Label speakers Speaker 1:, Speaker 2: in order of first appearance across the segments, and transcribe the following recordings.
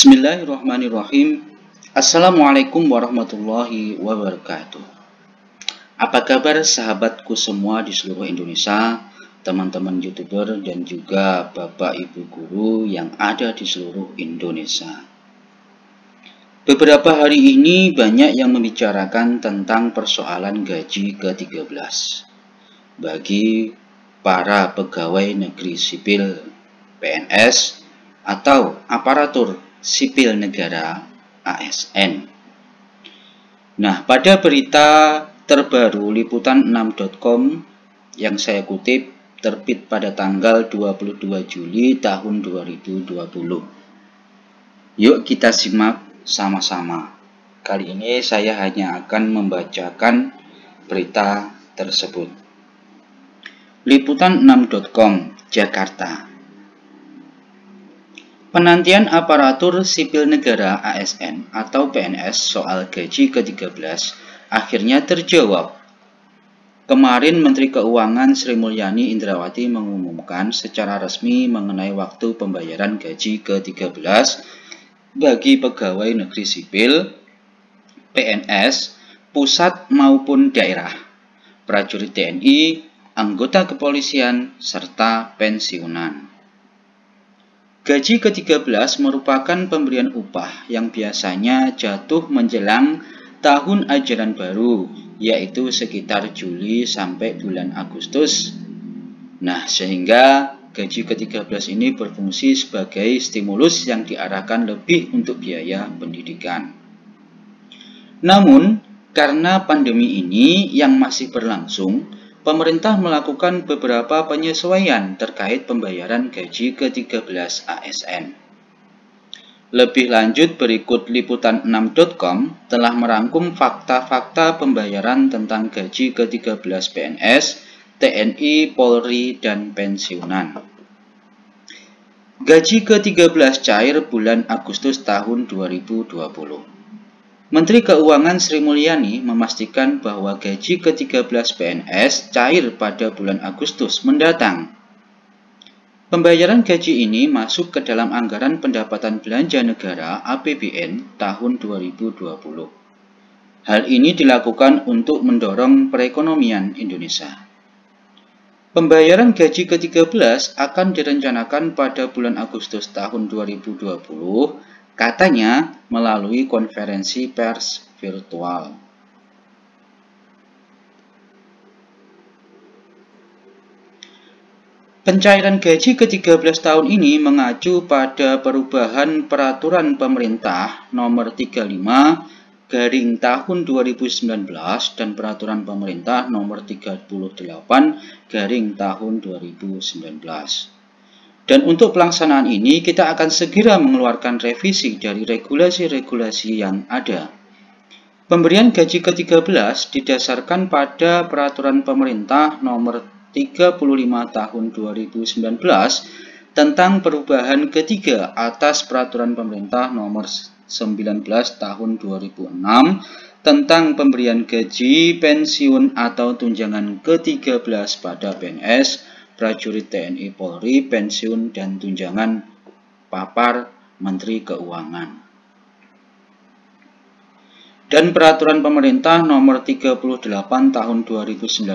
Speaker 1: Bismillahirrahmanirrahim. Assalamualaikum warahmatullahi wabarakatuh. Apa kabar sahabatku semua di seluruh Indonesia, teman-teman YouTuber dan juga Bapak Ibu guru yang ada di seluruh Indonesia. Beberapa hari ini banyak yang membicarakan tentang persoalan gaji ke-13 bagi para pegawai negeri sipil PNS atau aparatur sipil negara ASN. Nah, pada berita terbaru liputan6.com yang saya kutip terbit pada tanggal 22 Juli tahun 2020. Yuk kita simak sama-sama. Kali ini saya hanya akan membacakan berita tersebut. Liputan6.com, Jakarta. Penantian aparatur sipil negara ASN atau PNS soal gaji ke-13 akhirnya terjawab. Kemarin Menteri Keuangan Sri Mulyani Indrawati mengumumkan secara resmi mengenai waktu pembayaran gaji ke-13 bagi pegawai negeri sipil, PNS, pusat maupun daerah, prajurit TNI, anggota kepolisian, serta pensiunan. Gaji ke-13 merupakan pemberian upah yang biasanya jatuh menjelang tahun ajaran baru, yaitu sekitar Juli sampai bulan Agustus. Nah, sehingga gaji ke-13 ini berfungsi sebagai stimulus yang diarahkan lebih untuk biaya pendidikan. Namun, karena pandemi ini yang masih berlangsung, pemerintah melakukan beberapa penyesuaian terkait pembayaran gaji ke-13 ASN. Lebih lanjut, berikut liputan6.com telah merangkum fakta-fakta pembayaran tentang gaji ke-13 PNS, TNI, Polri, dan pensiunan. Gaji ke-13 cair bulan Agustus tahun 2020. Menteri Keuangan Sri Mulyani memastikan bahwa gaji ke-13 PNS cair pada bulan Agustus mendatang. Pembayaran gaji ini masuk ke dalam anggaran pendapatan belanja negara APBN tahun 2020. Hal ini dilakukan untuk mendorong perekonomian Indonesia. Pembayaran gaji ke-13 akan direncanakan pada bulan Agustus tahun 2020, katanya melalui konferensi pers virtual. Pencairan gaji ke-13 tahun ini mengacu pada perubahan peraturan pemerintah nomor 35 garing tahun 2019 dan peraturan pemerintah nomor 38 garing tahun 2019. Dan untuk pelaksanaan ini, kita akan segera mengeluarkan revisi dari regulasi-regulasi yang ada. Pemberian gaji ke-13 didasarkan pada Peraturan Pemerintah Nomor 35 Tahun 2019 tentang perubahan ketiga atas Peraturan Pemerintah Nomor 19 Tahun 2006 tentang pemberian gaji, pensiun, atau tunjangan ke-13 pada PNS, prajurit TNI Polri, pensiun, dan tunjangan papar Menteri Keuangan. Dan Peraturan Pemerintah Nomor 38 Tahun 2019,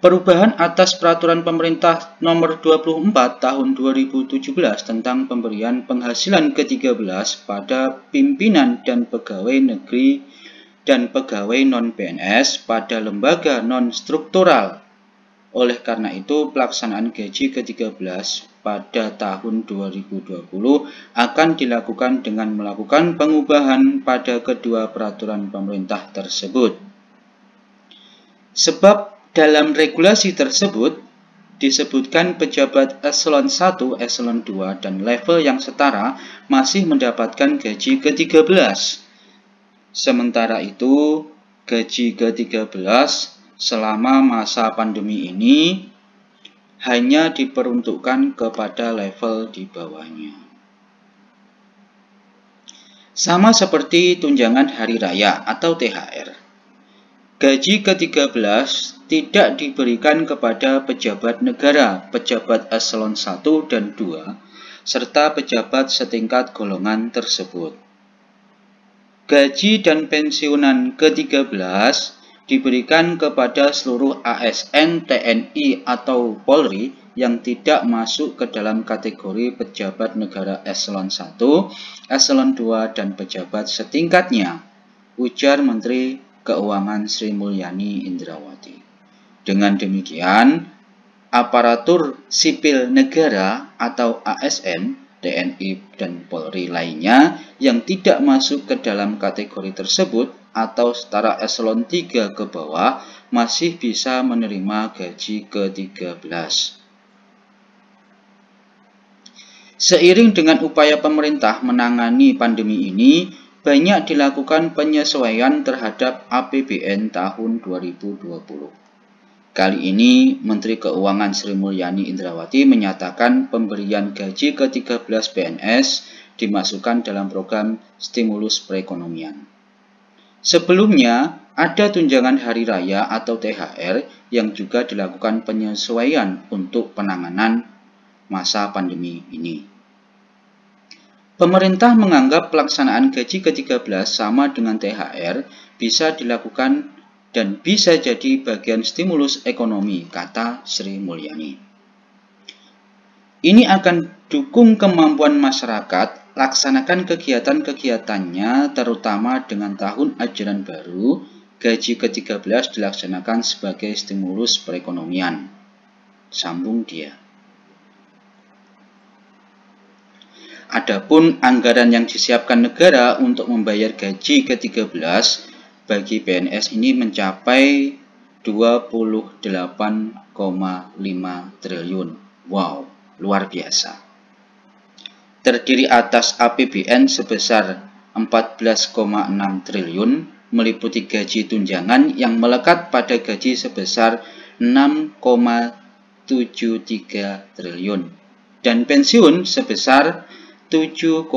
Speaker 1: perubahan atas Peraturan Pemerintah Nomor 24 Tahun 2017 tentang pemberian penghasilan ke-13 pada pimpinan dan pegawai negeri dan pegawai non-PNS pada lembaga non-struktural. Oleh karena itu, pelaksanaan gaji ke-13 pada tahun 2020 akan dilakukan dengan melakukan pengubahan pada kedua peraturan pemerintah tersebut. Sebab dalam regulasi tersebut disebutkan pejabat eselon 1, eselon 2, dan level yang setara masih mendapatkan gaji ke-13. Sementara itu, gaji ke-13 selama masa pandemi ini hanya diperuntukkan kepada level di bawahnya. Sama seperti tunjangan hari raya atau THR. Gaji ke-13 tidak diberikan kepada pejabat negara, pejabat eselon 1 dan 2, serta pejabat setingkat golongan tersebut. Gaji dan pensiunan ke-13 diberikan kepada seluruh ASN, TNI, atau Polri yang tidak masuk ke dalam kategori pejabat negara eselon 1, eselon 2, dan pejabat setingkatnya, ujar Menteri Keuangan Sri Mulyani Indrawati. Dengan demikian, aparatur sipil negara atau ASN, TNI, dan Polri lainnya yang tidak masuk ke dalam kategori tersebut atau setara eselon 3 ke bawah masih bisa menerima gaji ke-13. Seiring dengan upaya pemerintah menangani pandemi ini, banyak dilakukan penyesuaian terhadap APBN tahun 2020. Kali ini, Menteri Keuangan Sri Mulyani Indrawati menyatakan pemberian gaji ke-13 PNS dimasukkan dalam program stimulus perekonomian. Sebelumnya, ada tunjangan hari raya atau THR yang juga dilakukan penyesuaian untuk penanganan masa pandemi ini. Pemerintah menganggap pelaksanaan gaji ke-13 sama dengan THR bisa dilakukan dan bisa jadi bagian stimulus ekonomi, kata Sri Mulyani. Ini akan dukung kemampuan masyarakat laksanakan kegiatan-kegiatannya, terutama dengan tahun ajaran baru. Gaji ke-13 dilaksanakan sebagai stimulus perekonomian, sambung dia. Adapun anggaran yang disiapkan negara untuk membayar gaji ke-13 bagi PNS ini mencapai 28,5 triliun. Wow, luar biasa. Terdiri atas APBN sebesar 14,6 triliun, meliputi gaji tunjangan yang melekat pada gaji sebesar 6,73 triliun, dan pensiun sebesar 7,86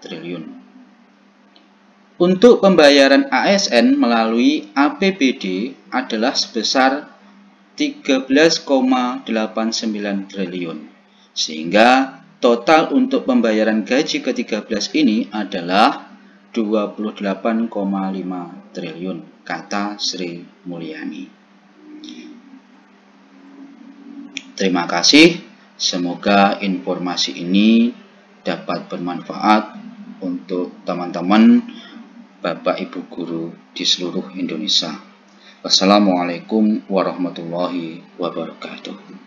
Speaker 1: triliun. Untuk pembayaran ASN melalui APBD adalah sebesar 13,89 triliun. Sehingga total untuk pembayaran gaji ke-13 ini adalah 28,5 triliun, kata Sri Mulyani. Terima kasih, semoga informasi ini dapat bermanfaat untuk teman-teman Bapak Ibu Guru di seluruh Indonesia. Wassalamualaikum warahmatullahi wabarakatuh.